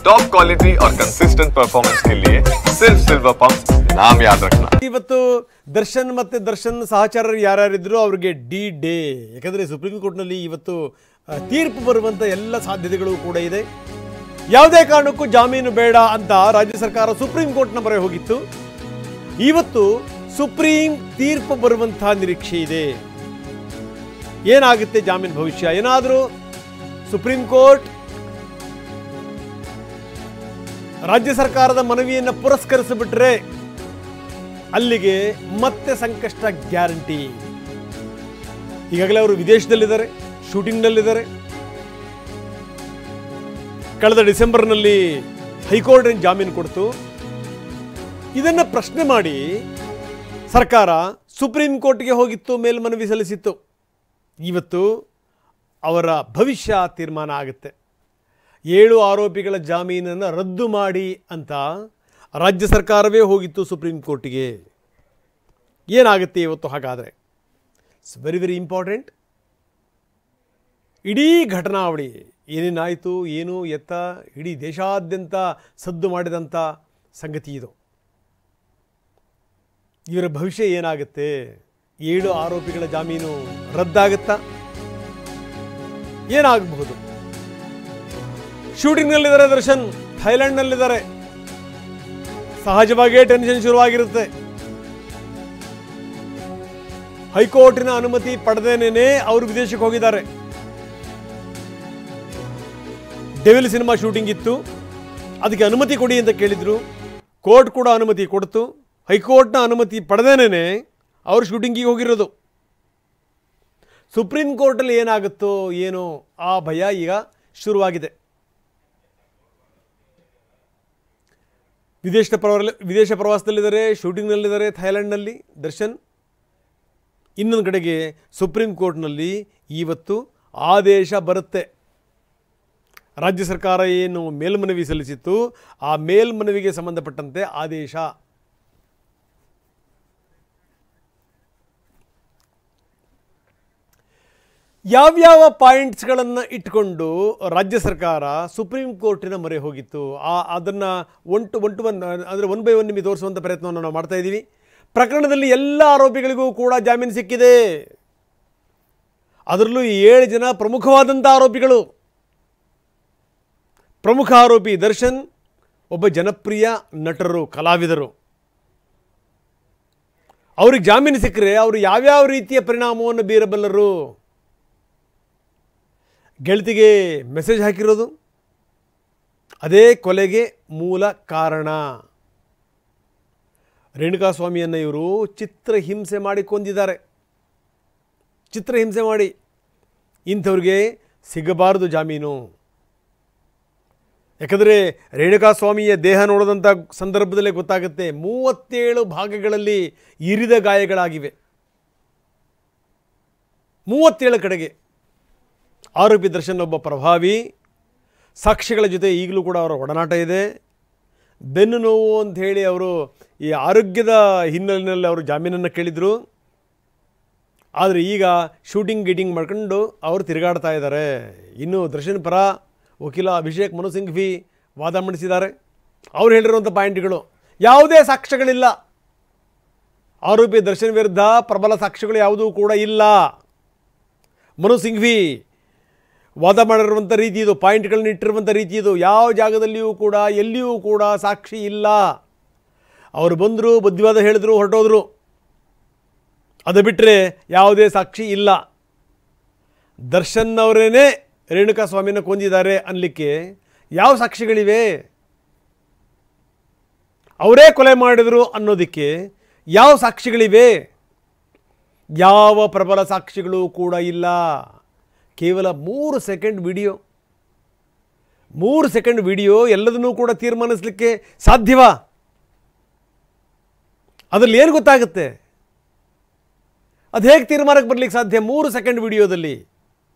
Top quality और consistent performance के लिए सिर्फ सिल्वर पंप नाम याद रखना। ಇವತ್ತು ದರ್ಶನ್ ಮತ್ತೆ ದರ್ಶನ್ ಸಹಚರರು ಯಾರ್ಯಾರಿದ್ರು ಅವರಿಗೆ ಡಿ ಡೇ, ಯಾಕಂದರೆ ಸುಪ್ರೀಂ ಕೋರ್ಟ್ನಲ್ಲಿ ಇವತ್ತು ತೀರ್ಪು ಬರುವಂಥ ಎಲ್ಲ ಸಾಧ್ಯತೆಗಳು ಕೂಡ ಇದೆ. ಯಾವುದೇ ಕಾರಣಕ್ಕೂ ಜಾಮೀನು ಬೇಡ ಅಂತ ರಾಜ್ಯ ಸರ್ಕಾರ ಸುಪ್ರೀಂ ಕೋರ್ಟ್ನ ಮೊರೆ ಹೋಗಿತ್ತು. ಇವತ್ತು ಸುಪ್ರೀಂ ತೀರ್ಪು ಬರುವಂಥ ನಿರೀಕ್ಷೆ ಇದೆ. ಏನಾಗುತ್ತೆ ಜಾಮೀನು ಭವಿಷ್ಯ? ಏನಾದರೂ ಸುಪ್ರೀಂ ಕೋರ್ಟ್ ರಾಜ್ಯ ಸರ್ಕಾರದ ಮನವಿಯನ್ನು ಪುರಸ್ಕರಿಸಿಬಿಟ್ರೆ ಅಲ್ಲಿಗೆ ಮತ್ತೆ ಸಂಕಷ್ಟ ಗ್ಯಾರಂಟಿ. ಈಗಾಗಲೇ ಅವರು ವಿದೇಶದಲ್ಲಿದ್ದಾರೆ, ಶೂಟಿಂಗ್ನಲ್ಲಿದ್ದಾರೆ. ಕಳೆದ ಡಿಸೆಂಬರ್ನಲ್ಲಿ ಹೈಕೋರ್ಟ್ ಜಾಮೀನು ಕೊಡ್ತು. ಇದನ್ನು ಪ್ರಶ್ನೆ ಮಾಡಿ ಸರ್ಕಾರ ಸುಪ್ರೀಂ ಕೋರ್ಟ್ಗೆ ಹೋಗಿತ್ತು, ಮೇಲ್ಮನವಿ ಸಲ್ಲಿಸಿತ್ತು. ಇವತ್ತು ಅವರ ಭವಿಷ್ಯ ತೀರ್ಮಾನ ಆಗುತ್ತೆ. 7 ಆರೋಪಿಗಳ ಜಾಮೀನನ್ನು ರದ್ದು ಮಾಡಿ ಅಂತ ರಾಜ್ಯ ಸರ್ಕಾರವೇ ಹೋಗಿತ್ತು ಸುಪ್ರೀಂ ಕೋರ್ಟಿಗೆ. ಏನಾಗುತ್ತೆ ಇವತ್ತು ಹಾಗಾದರೆ? It's very very important. ಇಡೀ ಘಟನಾವಳಿ ಏನೇನಾಯಿತು, ಏನು ಎತ್ತ, ಇಡೀ ದೇಶಾದ್ಯಂತ ಸದ್ದು ಮಾಡಿದಂಥ ಸಂಗತಿ ಇದು. ಇವರ ಭವಿಷ್ಯ ಏನಾಗುತ್ತೆ? 7 ಆರೋಪಿಗಳ ಜಾಮೀನು ರದ್ದಾಗುತ್ತಾ? ಏನಾಗಬಹುದು? ಶೂಟಿಂಗ್ನಲ್ಲಿದ್ದಾರೆ ದರ್ಶನ್, ಥೈಲ್ಯಾಂಡ್ನಲ್ಲಿದ್ದಾರೆ. ಸಹಜವಾಗಿಯೇ ಟೆನ್ಷನ್ ಶುರುವಾಗಿರುತ್ತೆ. ಹೈಕೋರ್ಟಿನ ಅನುಮತಿ ಪಡೆದೇನೆ ಅವರು ವಿದೇಶಕ್ಕೆ ಹೋಗಿದ್ದಾರೆ. ಡೆವಿಲ್ ಸಿನಿಮಾ ಶೂಟಿಂಗ್ ಇತ್ತು, ಅದಕ್ಕೆ ಅನುಮತಿ ಕೊಡಿ ಅಂತ ಕೇಳಿದ್ರು. ಕೋರ್ಟ್ ಕೂಡ ಅನುಮತಿ ಕೊಡ್ತು. ಹೈಕೋರ್ಟ್ನ ಅನುಮತಿ ಪಡೆದೇನೆ ಅವರು ಶೂಟಿಂಗಿಗೆ ಹೋಗಿರೋದು. ಸುಪ್ರೀಂ ಕೋರ್ಟಲ್ಲಿ ಏನಾಗುತ್ತೋ ಏನೋ ಆ ಭಯ ಈಗ ಶುರುವಾಗಿದೆ. ವಿದೇಶ ಪ್ರವಾಸದಲ್ಲಿದ್ದಾರೆ, ಶೂಟಿಂಗ್ನಲ್ಲಿದ್ದಾರೆ ಥೈಲ್ಯಾಂಡ್ನಲ್ಲಿ ದರ್ಶನ್. ಇನ್ನೊಂದು ಕಡೆಗೆ ಸುಪ್ರೀಂ ಕೋರ್ಟ್ನಲ್ಲಿ ಇವತ್ತು ಆದೇಶ ಬರುತ್ತೆ. ರಾಜ್ಯ ಸರ್ಕಾರ ಏನು ಮೇಲ್ಮನವಿ ಸಲ್ಲಿಸಿತ್ತು, ಆ ಮೇಲ್ಮನವಿಗೆ ಸಂಬಂಧಪಟ್ಟಂತೆ ಆದೇಶ. ಯಾವ್ಯಾವ ಪಾಯಿಂಟ್ಸ್ಗಳನ್ನು ಇಟ್ಕೊಂಡು ರಾಜ್ಯ ಸರ್ಕಾರ ಸುಪ್ರೀಂ ಕೋರ್ಟಿನ ಮೊರೆ ಹೋಗಿತ್ತು, ಅದನ್ನು ಒನ್ ಅಂದರೆ 1 by 1 ನಿಮಗೆ ತೋರಿಸುವಂಥ ಪ್ರಯತ್ನವನ್ನು ನಾವು ಮಾಡ್ತಾ ಇದ್ದೀವಿ. ಪ್ರಕರಣದಲ್ಲಿ ಎಲ್ಲ ಆರೋಪಿಗಳಿಗೂ ಕೂಡ ಜಾಮೀನು ಸಿಕ್ಕಿದೆ. ಅದರಲ್ಲೂ 7 ಜನ ಪ್ರಮುಖವಾದಂಥ ಆರೋಪಿಗಳು. ಪ್ರಮುಖ ಆರೋಪಿ ದರ್ಶನ್ ಒಬ್ಬ ಜನಪ್ರಿಯ ನಟರು, ಕಲಾವಿದರು. ಅವ್ರಿಗೆ ಜಾಮೀನು ಸಿಕ್ಕರೆ ಅವರು ಯಾವ್ಯಾವ ರೀತಿಯ ಪರಿಣಾಮವನ್ನು ಬೀರಬಲ್ಲರು? ಗೆಳತಿಗೆ ಮೆಸೇಜ್ ಹಾಕಿರೋದು ಅದೇ ಕೊಲೆಗೆ ಮೂಲ ಕಾರಣ. ರೇಣುಕಾಸ್ವಾಮಿಯನ್ನು ಇವರು ಚಿತ್ರಹಿಂಸೆ ಮಾಡಿ ಕೊಂದಿದ್ದಾರೆ. ಚಿತ್ರಹಿಂಸೆ ಮಾಡಿ. ಇಂಥವ್ರಿಗೆ ಸಿಗಬಾರದು ಜಾಮೀನು. ಯಾಕಂದರೆ ರೇಣುಕಾಸ್ವಾಮಿಯ ದೇಹ ನೋಡಿದಂಥ ಸಂದರ್ಭದಲ್ಲೇ ಗೊತ್ತಾಗುತ್ತೆ, 37 ಭಾಗಗಳಲ್ಲಿ ಇರಿದ ಗಾಯಗಳಾಗಿವೆ. 37 ಕಡೆಗೆ. ಆರೋಪಿ ದರ್ಶನ್ ಒಬ್ಬ ಪ್ರಭಾವಿ, ಸಾಕ್ಷಿಗಳ ಜೊತೆ ಈಗಲೂ ಕೂಡ ಅವರ ಒಡನಾಟ ಇದೆ. ಬೆನ್ನು ನೋವು ಅಂಥೇಳಿ ಅವರು ಈ ಆರೋಗ್ಯದ ಹಿನ್ನೆಲೆಯಲ್ಲಿ ಅವರು ಜಾಮೀನನ್ನು ಕೇಳಿದರು. ಆದರೆ ಈಗ ಶೂಟಿಂಗ್ ಮಾಡ್ಕೊಂಡು ಅವರು ತಿರುಗಾಡ್ತಾ ಇದ್ದಾರೆ. ಇನ್ನು ದರ್ಶನ್ ಪರ ವಕೀಲ ಅಭಿಷೇಕ್ ಮನು ಸಿಂಘ್ವಿ ವಾದ ಮಂಡಿಸಿದ್ದಾರೆ. ಅವ್ರು ಹೇಳಿರುವಂಥ ಪಾಯಿಂಟ್ಗಳು, ಯಾವುದೇ ಸಾಕ್ಷ್ಯಗಳಿಲ್ಲ. ಆರೋಪಿ ದರ್ಶನ್ ವಿರುದ್ಧ ಪ್ರಬಲ ಸಾಕ್ಷ್ಯಗಳು ಯಾವುದೂ ಕೂಡ ಇಲ್ಲ. ಮನು ಸಿಂಘ್ವಿ ವಾದ ಮಾಡಿರುವಂಥ ರೀತಿ ಇದು, ಪಾಯಿಂಟ್ಗಳನ್ನ ಇಟ್ಟಿರುವಂಥ ರೀತಿ ಇದು. ಯಾವ ಜಾಗದಲ್ಲಿಯೂ ಕೂಡ ಎಲ್ಲಿಯೂ ಕೂಡ ಸಾಕ್ಷಿ ಇಲ್ಲ. ಅವರು ಬಂದರು, ಬುದ್ಧಿವಾದ ಹೇಳಿದ್ರು, ಹೊರಟೋದ್ರು. ಅದು ಬಿಟ್ಟರೆ ಯಾವುದೇ ಸಾಕ್ಷಿ ಇಲ್ಲ. ದರ್ಶನ್ ಅವರೇನೇ ರೇಣುಕಾಸ್ವಾಮಿನ ಕೊಂದಿದ್ದಾರೆ ಅನ್ನಲಿಕ್ಕೆ ಯಾವ ಸಾಕ್ಷಿಗಳಿವೆ? ಅವರೇ ಕೊಲೆ ಮಾಡಿದರು ಅನ್ನೋದಕ್ಕೆ ಯಾವ ಸಾಕ್ಷಿಗಳಿವೆ? ಯಾವ ಪ್ರಬಲ ಸಾಕ್ಷಿಗಳು ಕೂಡ ಇಲ್ಲ. ಕೇವಲ 3 ಸೆಕೆಂಡ್ ವಿಡಿಯೋ. 3 ಸೆಕೆಂಡ್ ವಿಡಿಯೋ ಎಲ್ಲದನ್ನೂ ಕೂಡ ತೀರ್ಮಾನಿಸಲಿಕ್ಕೆ ಸಾಧ್ಯವಾ? ಅದರಲ್ಲಿ ಏನು ಗೊತ್ತಾಗುತ್ತೆ? ಅದು ಹೇಗೆ ತೀರ್ಮಾನಕ್ಕೆ ಬರಲಿಕ್ಕೆ ಸಾಧ್ಯ 3 ಸೆಕೆಂಡ್ ವಿಡಿಯೋದಲ್ಲಿ?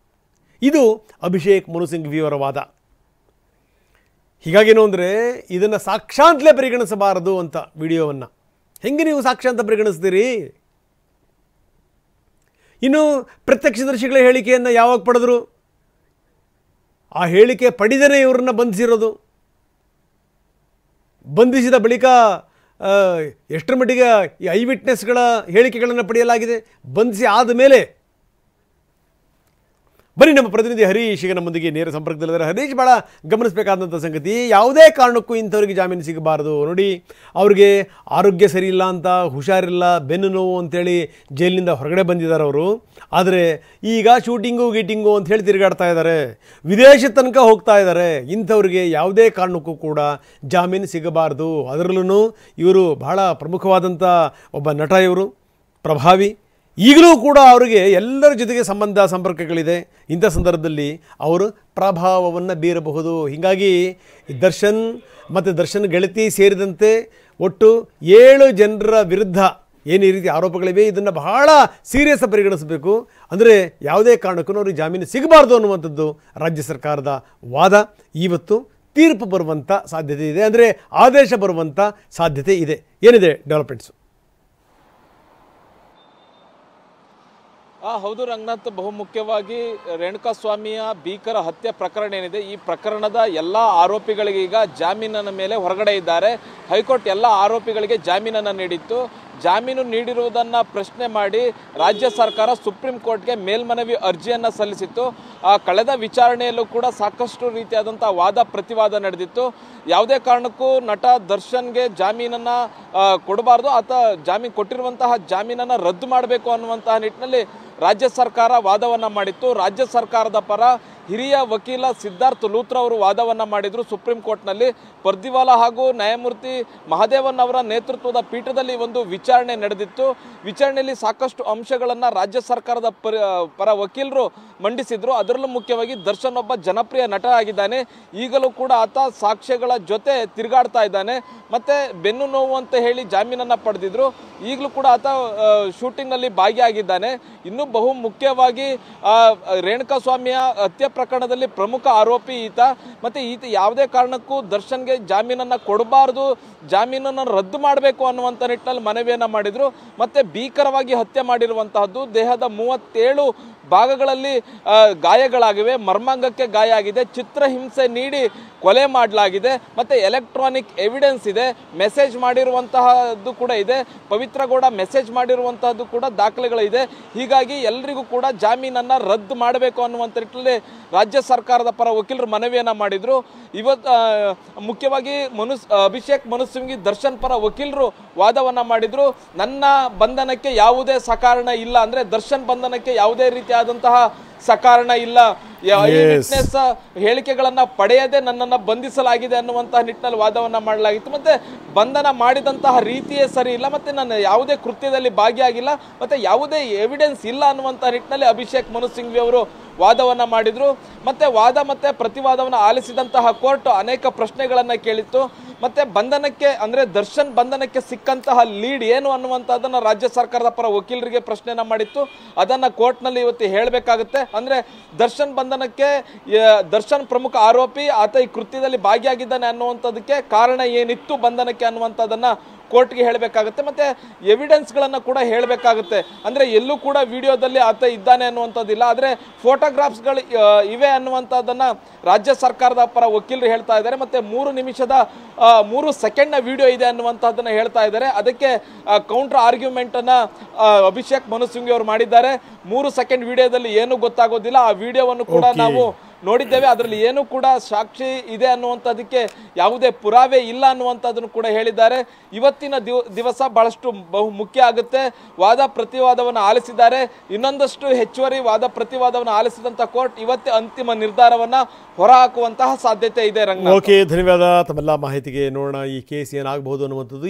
ಇದು ಅಭಿಷೇಕ್ ಮನು ಸಿಂಘ್ವಿಯವರ ವಾದ. ಹೀಗಾಗೇನು ಅಂದರೆ ಇದನ್ನು ಸಾಕ್ಷಾಂತಲೇ ಪರಿಗಣಿಸಬಾರದು ಅಂತ. ವಿಡಿಯೋವನ್ನು ಹೆಂಗೆ ನೀವು ಸಾಕ್ಷಾಂತ ಪರಿಗಣಿಸ್ತೀರಿ? ಇನ್ನು ಪ್ರತ್ಯಕ್ಷದರ್ಶಿಗಳ ಹೇಳಿಕೆಯನ್ನು ಯಾವಾಗ ಪಡೆದರು? ಆ ಹೇಳಿಕೆ ಪಡೆದೇ ಇವರನ್ನು ಬಂಧಿಸಿರೋದು. ಬಂಧಿಸಿದ ಬಳಿಕ ಎಷ್ಟರ ಮಟ್ಟಿಗೆ ಈ ಐ ವಿಟ್ನೆಸ್ಗಳ ಹೇಳಿಕೆಗಳನ್ನು ಪಡೆಯಲಾಗಿದೆ, ಬಂಧಿಸಿ ಆದ ಮೇಲೆ ಬನ್ನಿ ನಮ್ಮ ಪ್ರತಿನಿಧಿ ಹರೀಶ್ ಈಗ ನಮ್ಮೊಂದಿಗೆ ನೇರ ಸಂಪರ್ಕದಲ್ಲಿದ್ದಾರೆ. ಹರೀಶ್, ಭಾಳ ಗಮನಿಸಬೇಕಾದಂಥ ಸಂಗತಿ, ಯಾವುದೇ ಕಾರಣಕ್ಕೂ ಇಂಥವ್ರಿಗೆ ಜಾಮೀನು ಸಿಗಬಾರ್ದು. ನೋಡಿ, ಅವ್ರಿಗೆ ಆರೋಗ್ಯ ಸರಿ ಇಲ್ಲ ಅಂತ, ಹುಷಾರಿಲ್ಲ, ಬೆನ್ನು ನೋವು ಅಂಥೇಳಿ ಜೈಲಿನಿಂದ ಹೊರಗಡೆ ಬಂದಿದ್ದಾರೆ ಅವರು. ಆದರೆ ಈಗ ಶೂಟಿಂಗು ಗೀಟಿಂಗು ಅಂಥೇಳಿ ತಿರುಗಾಡ್ತಾ ಇದ್ದಾರೆ, ವಿದೇಶ ತನಕ ಹೋಗ್ತಾ ಇದ್ದಾರೆ. ಇಂಥವ್ರಿಗೆ ಯಾವುದೇ ಕಾರಣಕ್ಕೂ ಕೂಡ ಜಾಮೀನು ಸಿಗಬಾರ್ದು. ಅದರಲ್ಲೂ ಇವರು ಬಹಳ ಪ್ರಮುಖವಾದಂಥ ಒಬ್ಬ ನಟ, ಇವರು ಪ್ರಭಾವಿ. ಈಗಲೂ ಕೂಡ ಅವರಿಗೆ ಎಲ್ಲರ ಜೊತೆಗೆ ಸಂಬಂಧ ಸಂಪರ್ಕಗಳಿದೆ. ಇಂಥ ಸಂದರ್ಭದಲ್ಲಿ ಅವರು ಪ್ರಭಾವವನ್ನು ಬೀರಬಹುದು. ಹೀಗಾಗಿ ದರ್ಶನ್ ಮತ್ತು ದರ್ಶನ್ ಗೆಳತಿ ಸೇರಿದಂತೆ ಒಟ್ಟು 7 ಜನರ ವಿರುದ್ಧ ಏನು ಈ ರೀತಿ ಆರೋಪಗಳಿವೆ, ಇದನ್ನು ಬಹಳ ಸೀರಿಯಸ್ ಪರಿಗಣಿಸಬೇಕು. ಅಂದರೆ ಯಾವುದೇ ಕಾರಣಕ್ಕೂ ಅವ್ರಿಗೆ ಜಾಮೀನು ಸಿಗಬಾರ್ದು ಅನ್ನುವಂಥದ್ದು ರಾಜ್ಯ ಸರ್ಕಾರದ ವಾದ. ಇವತ್ತು ತೀರ್ಪು ಬರುವಂಥ ಸಾಧ್ಯತೆ ಇದೆ, ಅಂದರೆ ಆದೇಶ ಬರುವಂಥ ಸಾಧ್ಯತೆ ಇದೆ. ಏನಿದೆ ಡೆವಲಪ್ಮೆಂಟ್ಸು? ಹೌದು ರಂಗನಾಥ್, ಬಹುಮುಖ್ಯವಾಗಿ ರೇಣುಕಾಸ್ವಾಮಿಯ ಭೀಕರ ಹತ್ಯೆ ಪ್ರಕರಣ ಏನಿದೆ, ಈ ಪ್ರಕರಣದ ಎಲ್ಲ ಆರೋಪಿಗಳಿಗೆ ಈಗ ಜಾಮೀನಿನ ಮೇಲೆ ಹೊರಗಡೆ ಇದ್ದಾರೆ. ಹೈಕೋರ್ಟ್ ಎಲ್ಲ ಆರೋಪಿಗಳಿಗೆ ಜಾಮೀನನ್ನು ನೀಡಿತ್ತು. ಜಾಮೀನು ನೀಡಿರುವುದನ್ನು ಪ್ರಶ್ನೆ ಮಾಡಿ ರಾಜ್ಯ ಸರ್ಕಾರ ಸುಪ್ರೀಂ ಕೋರ್ಟ್ಗೆ ಮೇಲ್ಮನವಿ ಅರ್ಜಿಯನ್ನು ಸಲ್ಲಿಸಿತ್ತು. ಕಳೆದ ವಿಚಾರಣೆಯಲ್ಲೂ ಕೂಡ ಸಾಕಷ್ಟು ರೀತಿಯಾದಂಥ ವಾದ ಪ್ರತಿವಾದ ನಡೆದಿತ್ತು. ಯಾವುದೇ ಕಾರಣಕ್ಕೂ ನಟ ದರ್ಶನ್ಗೆ ಜಾಮೀನನ್ನು ಕೊಡಬಾರ್ದು, ಆತ ಜಾಮೀನು ಕೊಟ್ಟಿರುವಂತಹ ಜಾಮೀನನ್ನು ರದ್ದು ಮಾಡಬೇಕು ಅನ್ನುವಂತಹ ನಿಟ್ಟಿನಲ್ಲಿ ರಾಜ್ಯ ಸರ್ಕಾರ ವಾದವನ್ನು ಮಾಡಿತ್ತು. ರಾಜ್ಯ ಸರ್ಕಾರದ ಪರ ಹಿರಿಯ ವಕೀಲ ಸಿದ್ಧಾರ್ಥ್ ಲೂಥ್ರಾ ಅವರು ವಾದವನ್ನು ಮಾಡಿದರು ಸುಪ್ರೀಂ ಕೋರ್ಟ್ನಲ್ಲಿ. ಪರ್ದಿವಾಲಾ ಹಾಗೂ ನ್ಯಾಯಮೂರ್ತಿ ಮಹದೇವನ್ ಅವರ ನೇತೃತ್ವದ ಪೀಠದಲ್ಲಿ ಒಂದು ವಿಚಾರಣೆ ನಡೆದಿತ್ತು. ವಿಚಾರಣೆಯಲ್ಲಿ ಸಾಕಷ್ಟು ಅಂಶಗಳನ್ನು ರಾಜ್ಯ ಸರ್ಕಾರದ ಪರ ವಕೀಲರು ಮಂಡಿಸಿದ್ರು. ಅದರಲ್ಲೂ ಮುಖ್ಯವಾಗಿ ದರ್ಶನ್ ಒಬ್ಬ ಜನಪ್ರಿಯ ನಟ ಆಗಿದ್ದಾನೆ. ಈಗಲೂ ಕೂಡ ಆತ ಸಾಕ್ಷ್ಯಗಳ ಜೊತೆ ತಿರುಗಾಡ್ತಾ ಇದ್ದಾನೆ. ಮತ್ತೆ ಬೆನ್ನು ನೋವು ಅಂತ ಹೇಳಿ ಜಾಮೀನನ್ನು ಪಡೆದಿದ್ರು. ಈಗಲೂ ಕೂಡ ಆತ ಶೂಟಿಂಗ್ನಲ್ಲಿ ಭಾಗಿಯಾಗಿದ್ದಾನೆ. ಇನ್ನು ಬಹು ಮುಖ್ಯವಾಗಿ ರೇಣುಕಾಸ್ವಾಮಿಯ ಹತ್ಯೆ ಪ್ರಕರಣದಲ್ಲಿ ಪ್ರಮುಖ ಆರೋಪಿ ಈತ. ಮತ್ತೆ ಈತ ಯಾವುದೇ ಕಾರಣಕ್ಕೂ ದರ್ಶನ್ಗೆ ಜಾಮೀನನ್ನು ಕೊಡಬಾರದು, ಜಾಮೀನನ್ನು ರದ್ದು ಮಾಡಬೇಕು ಅನ್ನುವಂಥ ನಿಟ್ಟಿನಲ್ಲಿ ಮನವಿಯನ್ನು ಮಾಡಿದ್ರು. ಮತ್ತೆ ಭೀಕರವಾಗಿ ಹತ್ಯೆ ಮಾಡಿರುವಂತಹದ್ದು, ದೇಹದ 37 ಭಾಗಗಳಲ್ಲಿ ಗಾಯಗಳಾಗಿವೆ, ಮರ್ಮಾಂಗಕ್ಕೆ ಗಾಯ ಆಗಿದೆ, ಚಿತ್ರಹಿಂಸೆ ನೀಡಿ ಕೊಲೆ ಮಾಡಲಾಗಿದೆ. ಮತ್ತೆ ಎಲೆಕ್ಟ್ರಾನಿಕ್ ಎವಿಡೆನ್ಸ್ ಇದೆ, ಮೆಸೇಜ್ ಮಾಡಿರುವಂತಹದ್ದು ಕೂಡ ಇದೆ, ಪವಿತ್ರ ಗೌಡ ಮೆಸೇಜ್ ಮಾಡಿರುವಂತಹದ್ದು ಕೂಡ ದಾಖಲೆಗಳಿದೆ. ಹೀಗಾಗಿ ಎಲ್ಲರಿಗೂ ಕೂಡ ಜಾಮೀನನ್ನು ರದ್ದು ಮಾಡಬೇಕು ಅನ್ನುವಂಥ ನಿಟ್ಟಿನಲ್ಲಿ ರಾಜ್ಯ ಸರ್ಕಾರದ ಪರ ವಕೀಲರು ಮನವಿಯನ್ನ ಮಾಡಿದ್ರು. ಇವತ್ತು ಮುಖ್ಯವಾಗಿ ಅಭಿಷೇಕ್ ಮನು ಸಿಂಘ್ವಿ ದರ್ಶನ್ ಪರ ವಕೀಲರು ವಾದವನ್ನ ಮಾಡಿದ್ರು. ನನ್ನ ಬಂಧನಕ್ಕೆ ಯಾವುದೇ ಸಕಾರಣ ಇಲ್ಲ, ಅಂದ್ರೆ ದರ್ಶನ್ ಬಂಧನಕ್ಕೆ ಯಾವುದೇ ರೀತಿಯಾದಂತಹ ಸಕಾರಣ ಇಲ್ಲ, ವಿಟ್ನೆಸ್ ಹೇಳಿಕೆಗಳನ್ನ ಪಡೆಯದೆ ನನ್ನನ್ನು ಬಂಧಿಸಲಾಗಿದೆ ಅನ್ನುವಂತಹ ನಿಟ್ಟಿನಲ್ಲಿ ವಾದವನ್ನ ಮಾಡಲಾಗಿತ್ತು. ಮತ್ತೆ ಬಂಧನ ಮಾಡಿದಂತಹ ರೀತಿಯೇ ಸರಿ ಇಲ್ಲ, ಮತ್ತೆ ನಾನು ಯಾವುದೇ ಕೃತ್ಯದಲ್ಲಿ ಭಾಗಿಯಾಗಿಲ್ಲ, ಮತ್ತೆ ಯಾವುದೇ ಎವಿಡೆನ್ಸ್ ಇಲ್ಲ ಅನ್ನುವಂತಹ ನಿಟ್ಟಿನಲ್ಲಿ ಅಭಿಷೇಕ್ ಮನು ಸಿಂಘ್ವಿ ಅವರು ವಾದವನ್ನ ಮಾಡಿದ್ರು. ಮತ್ತೆ ವಾದ ಮತ್ತೆ ಪ್ರತಿವಾದವನ್ನು ಆಲಿಸಿದಂತಹ ಕೋರ್ಟ್ ಅನೇಕ ಪ್ರಶ್ನೆಗಳನ್ನ ಕೇಳಿತ್ತು. ಮತ್ತೆ ಬಂಧನಕ್ಕೆ ಅಂದ್ರೆ ದರ್ಶನ್ ಬಂಧನಕ್ಕೆ ಸಿಕ್ಕಂತಹ ಲೀಡ್ ಏನು ಅನ್ನುವಂಥದ್ದನ್ನ ರಾಜ್ಯ ಸರ್ಕಾರದ ಪರ ವಕೀಲರಿಗೆ ಪ್ರಶ್ನೆಯನ್ನ ಮಾಡಿತ್ತು. ಅದನ್ನ ಕೋರ್ಟ್ನಲ್ಲಿ ಇವತ್ತು ಹೇಳಬೇಕಾಗುತ್ತೆ. ಅಂದ್ರೆ ದರ್ಶನ್ ಬಂಧನಕ್ಕೆ ದರ್ಶನ್ ಪ್ರಮುಖ ಆರೋಪಿ, ಆತ ಈ ಕೃತ್ಯದಲ್ಲಿ ಭಾಗಿಯಾಗಿದ್ದಾನೆ ಅನ್ನುವಂಥದ್ದಕ್ಕೆ ಕಾರಣ ಏನಿತ್ತು ಬಂಧನಕ್ಕೆ ಅನ್ನುವಂಥದ್ದನ್ನ ಕೋರ್ಟ್ಗೆ ಹೇಳಬೇಕಾಗುತ್ತೆ. ಮತ್ತೆ ಎವಿಡೆನ್ಸ್ಗಳನ್ನು ಕೂಡ ಹೇಳಬೇಕಾಗುತ್ತೆ. ಅಂದ್ರೆ ಎಲ್ಲೂ ಕೂಡ ವಿಡಿಯೋದಲ್ಲಿ ಆತ ಇದ್ದಾನೆ ಅನ್ನುವಂಥದ್ದಿಲ್ಲ, ಆದರೆ ಫೋಟೋಗ್ರಾಫ್ಸ್ಗಳು ಇವೆ ಅನ್ನುವಂಥದ್ದನ್ನ ರಾಜ್ಯ ಸರ್ಕಾರದ ಪರ ವಕೀಲರು ಹೇಳ್ತಾ ಇದ್ದಾರೆ. ಮತ್ತೆ 3 ಸೆಕೆಂಡ್ನ ವಿಡಿಯೋ ಇದೆ ಅನ್ನುವಂಥದ್ದನ್ನ ಹೇಳ್ತಾ ಇದ್ದಾರೆ. ಅದಕ್ಕೆ ಕೌಂಟರ್ ಆರ್ಗ್ಯುಮೆಂಟ್ ಅನ್ನ ಅಭಿಷೇಕ್ ಮನು ಸಿಂಘ್ವಿ ಅವರು ಮಾಡಿದ್ದಾರೆ. 3 ಸೆಕೆಂಡ್ ವಿಡಿಯೋದಲ್ಲಿ ಏನು ಗೊತ್ತಾಗೋದಿಲ್ಲ, ಆ ವಿಡಿಯೋವನ್ನು ಕೂಡ ನಾವು ನೋಡಿದ್ದೇವೆ, ಅದರಲ್ಲಿ ಏನು ಕೂಡ ಸಾಕ್ಷಿ ಇದೆ ಅನ್ನುವಂಥದ್ದಕ್ಕೆ ಯಾವುದೇ ಪುರಾವೆ ಇಲ್ಲ ಅನ್ನುವಂಥದ್ದನ್ನು ಕೂಡ ಹೇಳಿದ್ದಾರೆ. ಇವತ್ತಿನ ದಿವಸ ಬಹಳಷ್ಟು ಬಹು ಮುಖ್ಯ ಆಗುತ್ತೆ. ವಾದ ಪ್ರತಿವಾದವನ್ನು ಆಲಿಸಿದ್ದಾರೆ. ಇನ್ನೊಂದಷ್ಟು ಹೆಚ್ಚುವರಿ ವಾದ ಪ್ರತಿವಾದವನ್ನು ಆಲಿಸಿದಂಥ ಕೋರ್ಟ್ ಇವತ್ತೇ ಅಂತಿಮ ನಿರ್ಧಾರವನ್ನ ಹೊರಹಾಕುವಂತಹ ಸಾಧ್ಯತೆ ಇದೆ. ರಂಗ, ಓಕೆ, ಧನ್ಯವಾದ ತಮ್ಮೆಲ್ಲ ಮಾಹಿತಿಗೆ. ನೋಡೋಣ ಈ ಕೇಸ್ ಏನಾಗಬಹುದು ಅನ್ನುವಂಥದ್ದು.